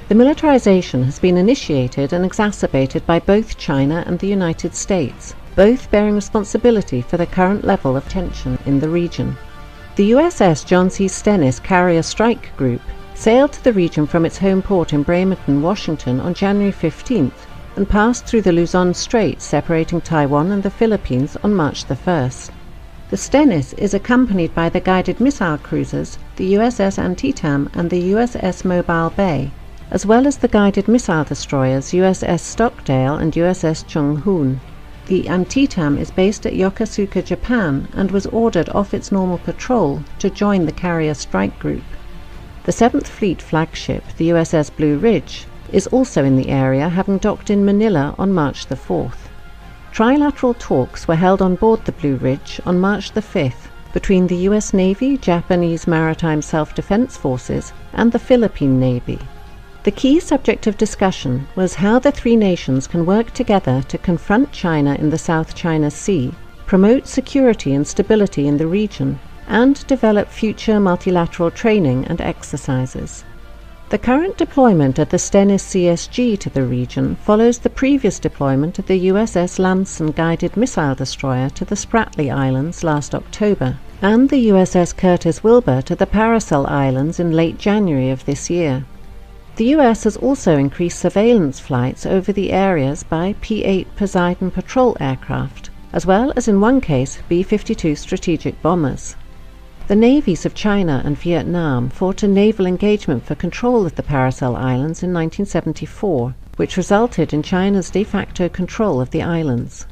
The militarization has been initiated and exacerbated by both China and the United States, both bearing responsibility for the current level of tension in the region. The USS John C. Stennis Carrier Strike Group sailed to the region from its home port in Bremerton, Washington on January 15th and passed through the Luzon Strait separating Taiwan and the Philippines on March the 1st. The Stennis is accompanied by the guided missile cruisers, the USS Antietam and the USS Mobile Bay, as well as the guided missile destroyers USS Stockdale and USS Chung Hoon. The Antietam is based at Yokosuka, Japan, and was ordered off its normal patrol to join the Carrier Strike Group. The 7th Fleet flagship, the USS Blue Ridge, is also in the area, having docked in Manila on March the 4th. Trilateral talks were held on board the Blue Ridge on March the 5th between the US Navy, Japanese Maritime Self-Defense Forces, and the Philippine Navy. The key subject of discussion was how the three nations can work together to confront China in the South China Sea, promote security and stability in the region, and develop future multilateral training and exercises. The current deployment of the Stennis CSG to the region follows the previous deployment of the USS Lanson guided missile destroyer to the Spratly Islands last October, and the USS Curtis Wilbur to the Paracel Islands in late January of this year. The US has also increased surveillance flights over the areas by P-8 Poseidon patrol aircraft, as well as in one case B-52 strategic bombers. The navies of China and Vietnam fought a naval engagement for control of the Paracel Islands in 1974, which resulted in China's de facto control of the islands.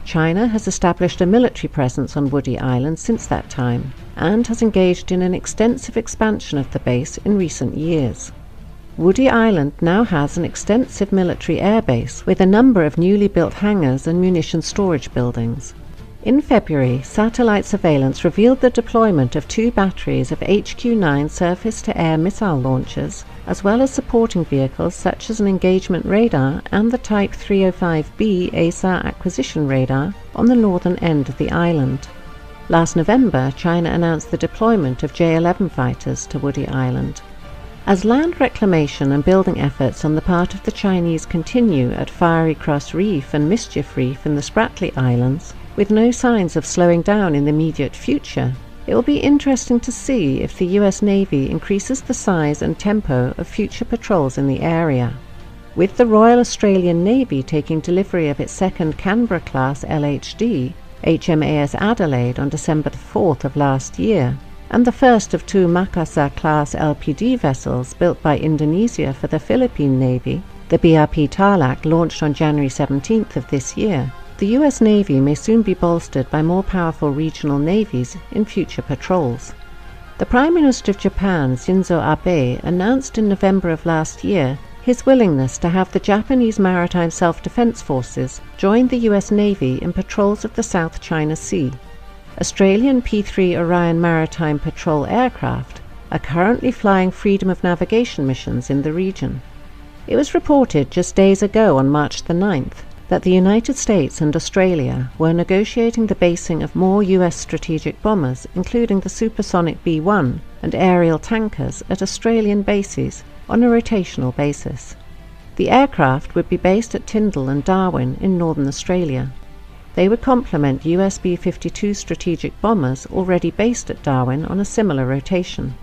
China has established a military presence on Woody Island since that time, and has engaged in an extensive expansion of the base in recent years. Woody Island now has an extensive military airbase with a number of newly built hangars and munition storage buildings. In February, satellite surveillance revealed the deployment of 2 batteries of HQ-9 surface-to-air missile launchers, as well as supporting vehicles such as an engagement radar and the Type 305B ASAR acquisition radar on the northern end of the island. Last November, China announced the deployment of J-11 fighters to Woody Island. As land reclamation and building efforts on the part of the Chinese continue at Fiery Cross Reef and Mischief Reef in the Spratly Islands, with no signs of slowing down in the immediate future, it will be interesting to see if the US Navy increases the size and tempo of future patrols in the area. With the Royal Australian Navy taking delivery of its second Canberra-class LHD, HMAS Adelaide, on December the 4th of last year, and the first of 2 Makassar-class LPD vessels built by Indonesia for the Philippine Navy, the BRP Tarlac, launched on January 17th of this year, the US Navy may soon be bolstered by more powerful regional navies in future patrols. The Prime Minister of Japan, Shinzo Abe, announced in November of last year his willingness to have the Japanese Maritime Self-Defense Forces join the US Navy in patrols of the South China Sea. Australian P-3 Orion Maritime Patrol aircraft are currently flying freedom of navigation missions in the region. It was reported just days ago on March the 9th that the United States and Australia were negotiating the basing of more US strategic bombers, including the supersonic B-1 and aerial tankers, at Australian bases on a rotational basis. The aircraft would be based at Tyndall and Darwin in northern Australia. They would complement US B-52 strategic bombers already based at Darwin on a similar rotation.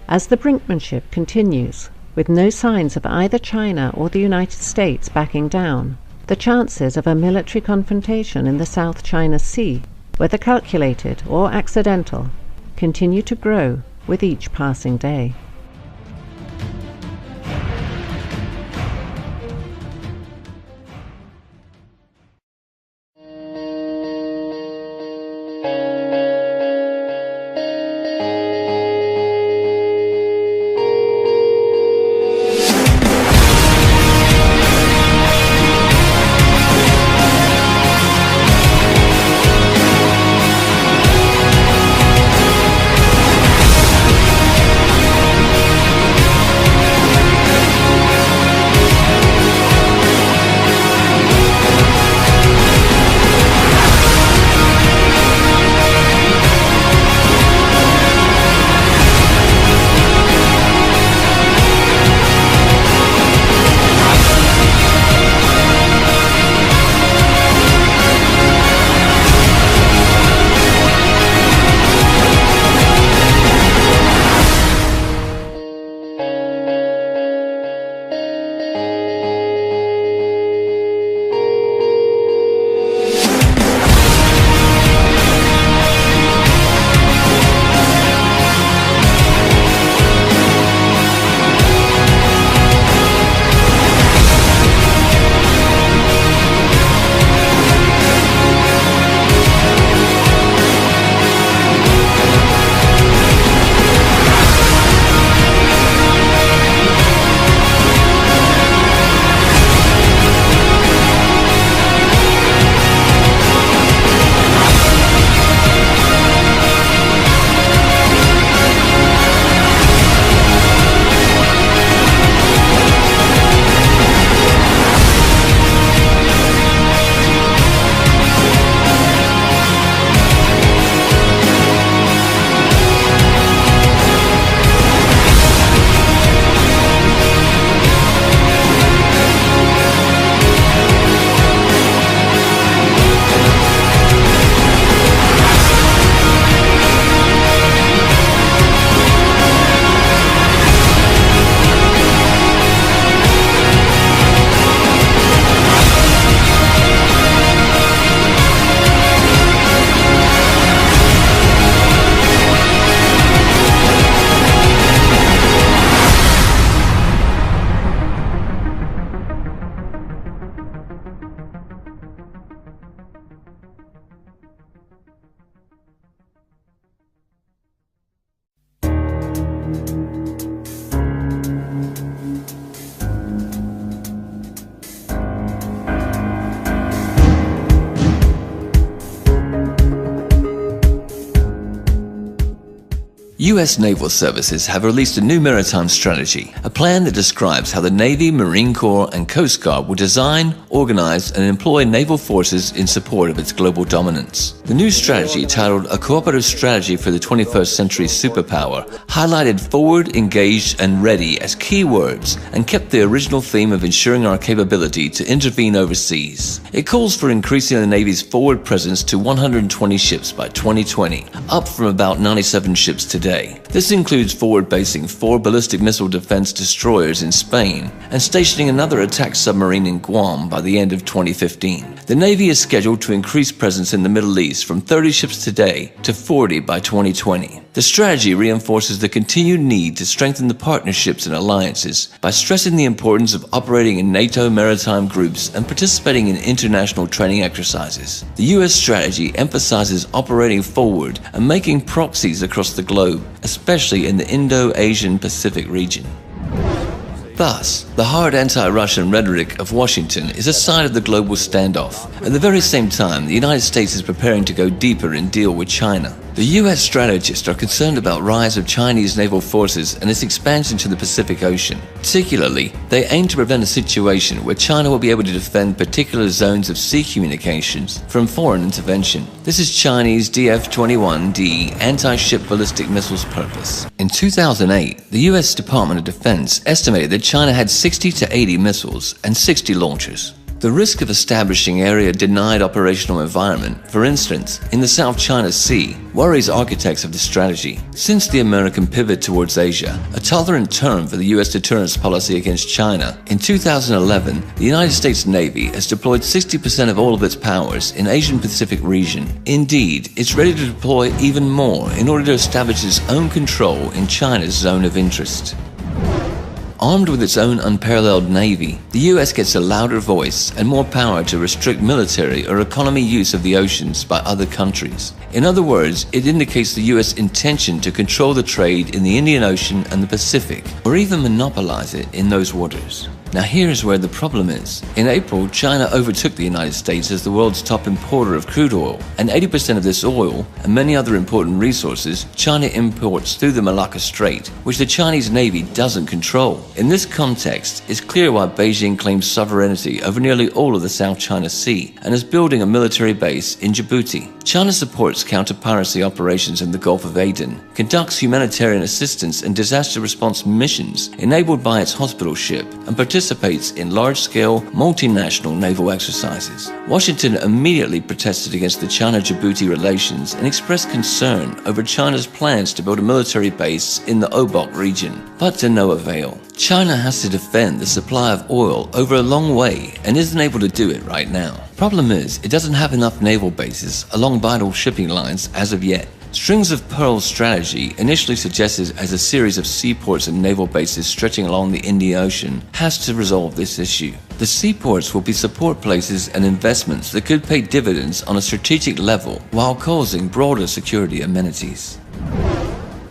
As the brinkmanship continues, with no signs of either China or the United States backing down, the chances of a military confrontation in the South China Sea, whether calculated or accidental, continue to grow with each passing day. U.S. Naval Services have released a new maritime strategy, a plan that describes how the Navy, Marine Corps, and Coast Guard will design, organize, and employ naval forces in support of its global dominance. The new strategy, titled A Cooperative Strategy for the 21st Century Superpower, highlighted forward, engaged, and ready as key words and kept the original theme of ensuring our capability to intervene overseas. It calls for increasing the Navy's forward presence to 120 ships by 2020, up from about 97 ships today. This includes forward basing 4 ballistic missile defense destroyers in Spain and stationing another attack submarine in Guam by the end of 2015. The Navy is scheduled to increase presence in the Middle East from 30 ships today to 40 by 2020. The strategy reinforces the continued need to strengthen the partnerships and alliances by stressing the importance of operating in NATO maritime groups and participating in international training exercises. The U.S. strategy emphasizes operating forward and making proxies across the globe, especially in the Indo-Asian Pacific region. Thus, the hard anti-Russian rhetoric of Washington is a sign of the global standoff. At the very same time, the United States is preparing to go deeper and deal with China. The U.S. strategists are concerned about the rise of Chinese naval forces and its expansion to the Pacific Ocean. Particularly, they aim to prevent a situation where China will be able to defend particular zones of sea communications from foreign intervention. This is Chinese DF-21D anti-ship ballistic missiles purpose. In 2008, the U.S. Department of Defense estimated that China had 60 to 80 missiles and 60 launchers. The risk of establishing area-denied operational environment, for instance, in the South China Sea, worries architects of the strategy. Since the American pivot towards Asia, a tolerant term for the U.S. deterrence policy against China, in 2011, the United States Navy has deployed 60% of all of its powers in Asian-Pacific region. Indeed, it's ready to deploy even more in order to establish its own control in China's zone of interest. Armed with its own unparalleled navy, the U.S. gets a louder voice and more power to restrict military or economy use of the oceans by other countries. In other words, it indicates the U.S. intention to control the trade in the Indian Ocean and the Pacific, or even monopolize it in those waters. Now here's where the problem is. In April, China overtook the United States as the world's top importer of crude oil, and 80% of this oil, and many other important resources, China imports through the Malacca Strait, which the Chinese Navy doesn't control. In this context, it's clear why Beijing claims sovereignty over nearly all of the South China Sea, and is building a military base in Djibouti. China supports counter-piracy operations in the Gulf of Aden, conducts humanitarian assistance and disaster response missions enabled by its hospital ship, and participates in large-scale, multinational naval exercises. Washington immediately protested against the China-Djibouti relations and expressed concern over China's plans to build a military base in the Obok region, but to no avail. China has to defend the supply of oil over a long way and isn't able to do it right now. Problem is, it doesn't have enough naval bases along vital shipping lines as of yet. Strings of Pearls strategy, initially suggested as a series of seaports and naval bases stretching along the Indian Ocean, has to resolve this issue. The seaports will be support places and investments that could pay dividends on a strategic level while causing broader security amenities.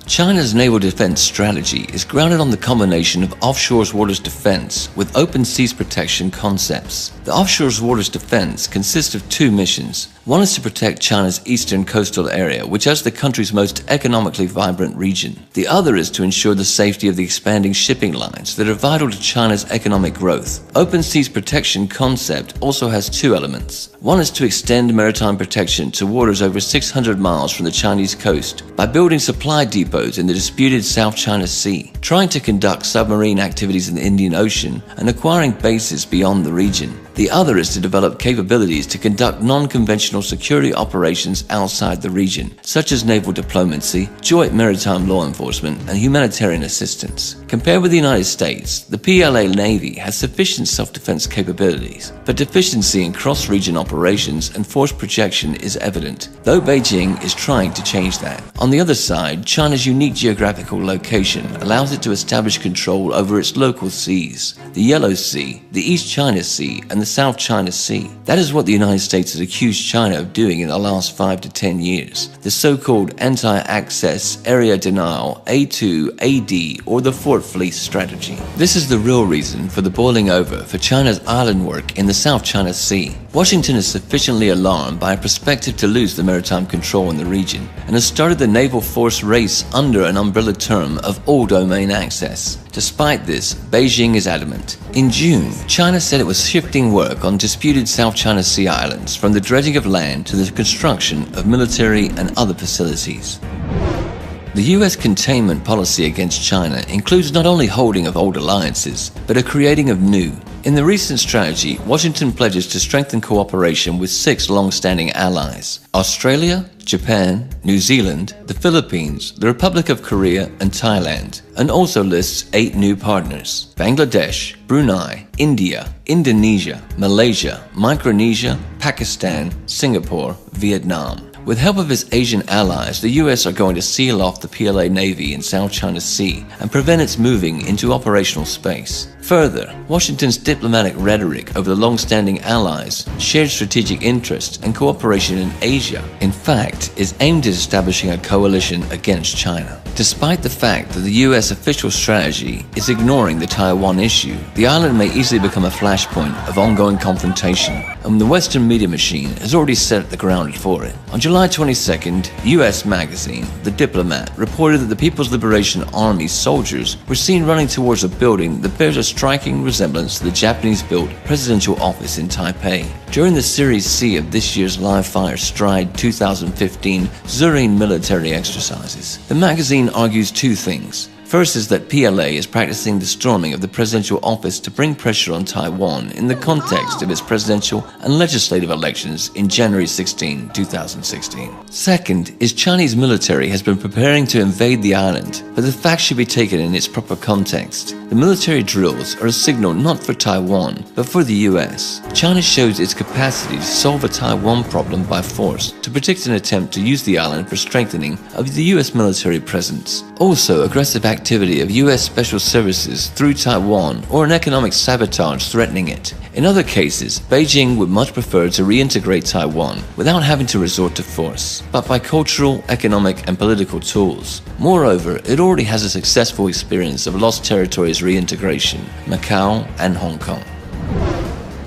China's naval defense strategy is grounded on the combination of offshore waters defense with open seas protection concepts. The offshore waters defense consists of 2 missions. One is to protect China's eastern coastal area, which is the country's most economically vibrant region. The other is to ensure the safety of the expanding shipping lines that are vital to China's economic growth. Open seas protection concept also has 2 elements. One is to extend maritime protection to waters over 600 miles from the Chinese coast by building supply depots in the disputed South China Sea, trying to conduct submarine activities in the Indian Ocean, and acquiring bases beyond the region. The other is to develop capabilities to conduct non-conventional security operations outside the region, such as naval diplomacy, joint maritime law enforcement, and humanitarian assistance. Compared with the United States, the PLA Navy has sufficient self-defense capabilities, but deficiency in cross-region operations and force projection is evident, though Beijing is trying to change that. On the other side, China's unique geographical location allows it to establish control over its local seas, the Yellow Sea, the East China Sea, and the South China Sea. That is what the United States has accused China of doing in the last 5 to 10 years. The so-called anti-access area denial, A2, AD, or the Fort Fleece strategy. This is the real reason for the boiling over for China's island work in the South China Sea. Washington is sufficiently alarmed by a perspective to lose the maritime control in the region and has started the naval force race under an umbrella term of all domain access. Despite this, Beijing is adamant. In June, China said it was shifting work on disputed South China Sea islands from the dredging of land to the construction of military and other facilities. The U.S. containment policy against China includes not only holding of old alliances, but a creating of new. In the recent strategy, Washington pledges to strengthen cooperation with 6 long-standing allies: Australia, Japan, New Zealand, the Philippines, the Republic of Korea, and Thailand, and also lists 8 new partners: Bangladesh, Brunei, India, Indonesia, Malaysia, Micronesia, Pakistan, Singapore, Vietnam. With help of its Asian allies, the US are going to seal off the PLA Navy in South China Sea and prevent its moving into operational space. Further, Washington's diplomatic rhetoric over the long-standing allies, shared strategic interests, and cooperation in Asia, in fact, is aimed at establishing a coalition against China. Despite the fact that the US official strategy is ignoring the Taiwan issue, the island may easily become a flashpoint of ongoing confrontation, and the Western media machine has already set the ground for it. On July 22nd, US magazine, The Diplomat, reported that the People's Liberation Army soldiers were seen running towards a building that bears a striking resemblance to the Japanese-built presidential office in Taipei. During the Series C of this year's live-fire Stride 2015 Zurine military exercises, the magazine argues 2 things. First is that PLA is practicing the storming of the presidential office to bring pressure on Taiwan in the context of its presidential and legislative elections in January 16, 2016. Second is Chinese military has been preparing to invade the island, but the fact should be taken in its proper context. The military drills are a signal not for Taiwan, but for the US. China shows its capacity to solve a Taiwan problem by force, to predict an attempt to use the island for strengthening of the US military presence. Also, aggressive activity of US special services through Taiwan or an economic sabotage threatening it. In other cases, Beijing would much prefer to reintegrate Taiwan without having to resort to force, but by cultural, economic, and political tools. Moreover, it already has a successful experience of lost territories reintegration, Macau and Hong Kong.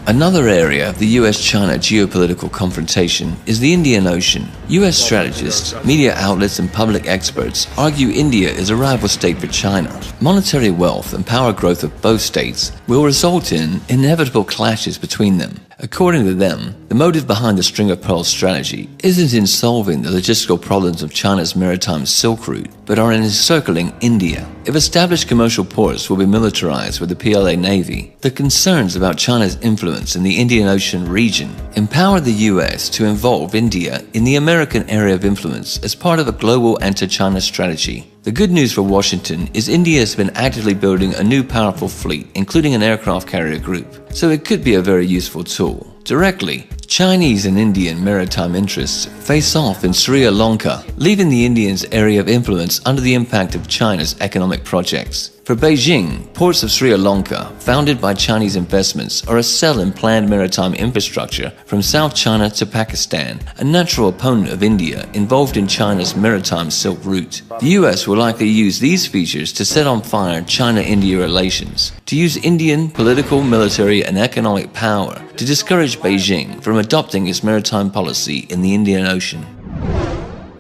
Another area of the US-China geopolitical confrontation is the Indian Ocean. US strategists, media outlets, and public experts argue India is a rival state for China. Monetary wealth and power growth of both states will result in inevitable clashes between them. According to them, the motive behind the string of pearls strategy isn't in solving the logistical problems of China's maritime Silk Route, but are in encircling India. If established commercial ports will be militarized with the PLA Navy, the concerns about China's influence in the Indian Ocean region empower the US to involve India in the American area of influence as part of a global anti-China strategy. The good news for Washington is India has been actively building a new powerful fleet, including an aircraft carrier group, so it could be a very useful tool. Directly, Chinese and Indian maritime interests face off in Sri Lanka, leaving the Indians' area of influence under the impact of China's economic projects. For Beijing, ports of Sri Lanka, founded by Chinese investments, are a cell in planned maritime infrastructure from South China to Pakistan, a natural opponent of India involved in China's maritime Silk Route. The US will likely use these features to set on fire China-India relations, to use Indian political, military, and economic power to discourage Beijing from adopting its maritime policy in the Indian Ocean.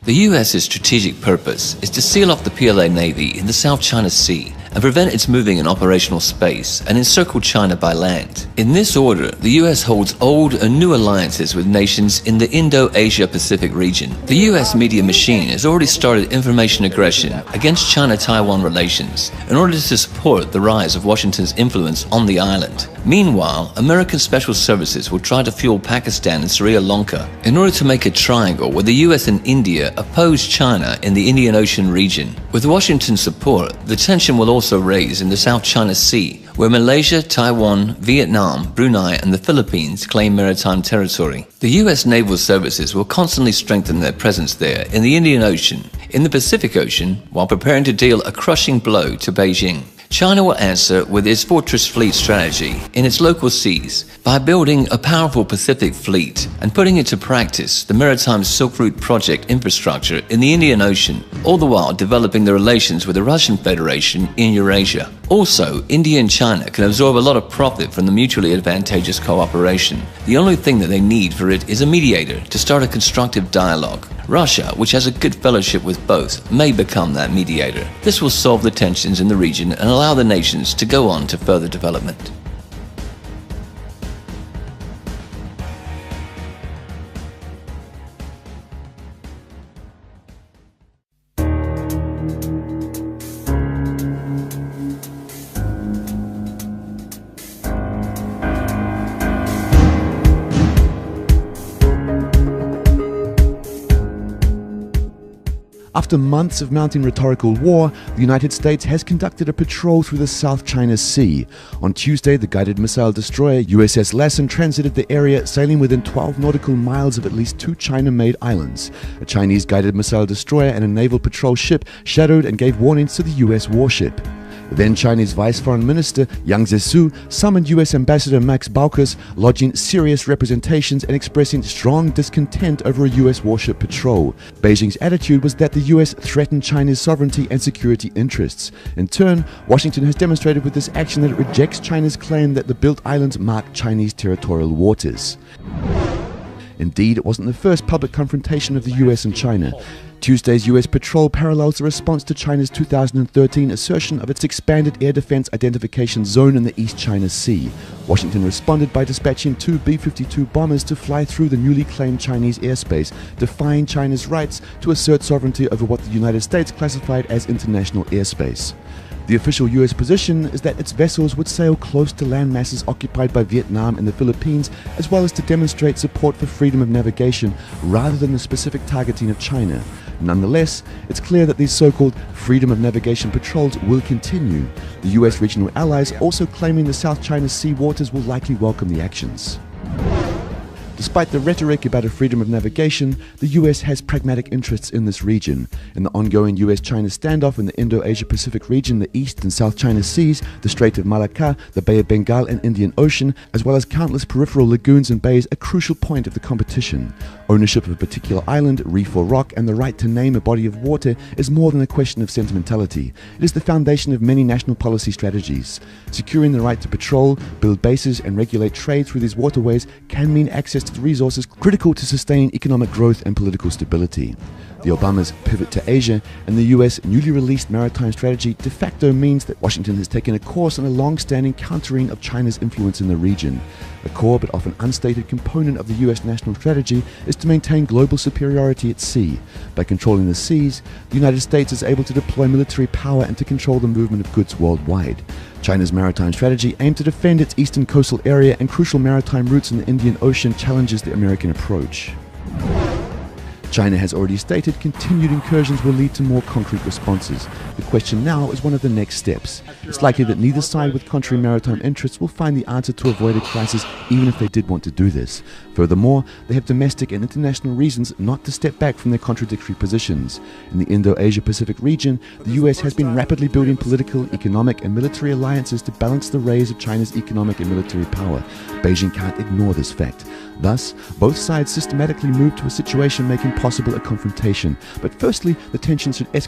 The US's strategic purpose is to seal off the PLA Navy in the South China Sea and prevent its moving in operational space and encircle China by land. In this order, the US holds old and new alliances with nations in the Indo-Asia-Pacific region. The US media machine has already started information aggression against China-Taiwan relations in order to support the rise of Washington's influence on the island. Meanwhile, American special services will try to fuel Pakistan and Sri Lanka in order to make a triangle where the US and India oppose China in the Indian Ocean region. With Washington's support, the tension will also raise in the South China Sea, where Malaysia, Taiwan, Vietnam, Brunei, and the Philippines claim maritime territory. The US naval services will constantly strengthen their presence there in the Indian Ocean, in the Pacific Ocean, while preparing to deal a crushing blow to Beijing. China will answer with its fortress fleet strategy in its local seas by building a powerful Pacific fleet and putting into practice the maritime Silk Route project infrastructure in the Indian Ocean, all the while developing the relations with the Russian Federation in Eurasia. Also, India and China can absorb a lot of profit from the mutually advantageous cooperation. The only thing that they need for it is a mediator to start a constructive dialogue. Russia, which has a good fellowship with both, may become that mediator. This will solve the tensions in the region and allow the nations to go on to further development. After months of mounting rhetorical war, the United States has conducted a patrol through the South China Sea. On Tuesday, the guided missile destroyer USS Lassen transited the area, sailing within 12 nautical miles of at least 2 China-made islands. A Chinese guided missile destroyer and a naval patrol ship shadowed and gave warnings to the US warship. Then Chinese Vice Foreign Minister Yang Zhesu summoned US Ambassador Max Baucus, lodging serious representations and expressing strong discontent over a US warship patrol. Beijing's attitude was that the US threatened China's sovereignty and security interests. In turn, Washington has demonstrated with this action that it rejects China's claim that the built islands mark Chinese territorial waters. Indeed, it wasn't the first public confrontation of the US and China. Tuesday's US patrol parallels the response to China's 2013 assertion of its expanded air defense identification zone in the East China Sea. Washington responded by dispatching 2 B-52 bombers to fly through the newly claimed Chinese airspace, defying China's rights to assert sovereignty over what the United States classified as international airspace. The official US position is that its vessels would sail close to land masses occupied by Vietnam and the Philippines, as well as to demonstrate support for freedom of navigation rather than the specific targeting of China. Nonetheless, it's clear that these so-called freedom of navigation patrols will continue, the US regional allies also claiming the South China Sea waters will likely welcome the actions. Despite the rhetoric about a freedom of navigation, the US has pragmatic interests in this region. In the ongoing US-China standoff in the Indo-Asia-Pacific region, the East and South China Seas, the Strait of Malacca, the Bay of Bengal and Indian Ocean, as well as countless peripheral lagoons and bays, a crucial point of the competition. Ownership of a particular island, reef or rock, and the right to name a body of water is more than a question of sentimentality. It is the foundation of many national policy strategies. Securing the right to patrol, build bases, and regulate trade through these waterways can mean access to the resources critical to sustain economic growth and political stability. The Obamas' pivot to Asia and the US newly released maritime strategy de facto means that Washington has taken a course on a long-standing countering of China's influence in the region. A core but often unstated component of the US national strategy is to maintain global superiority at sea. By controlling the seas, the United States is able to deploy military power and to control the movement of goods worldwide. China's maritime strategy aimed to defend its eastern coastal area and crucial maritime routes in the Indian Ocean challenges the American approach. China has already stated continued incursions will lead to more concrete responses. The question now is one of the next steps. It's likely that neither side with contrary maritime interests will find the answer to avoid a crisis even if they did want to do this. Furthermore, they have domestic and international reasons not to step back from their contradictory positions. In the Indo-Asia-Pacific region, the US has been rapidly building political, economic and military alliances to balance the raise of China's economic and military power. Beijing can't ignore this fact. Thus, both sides systematically move to a situation making possible a confrontation. But firstly, the tensions should escalate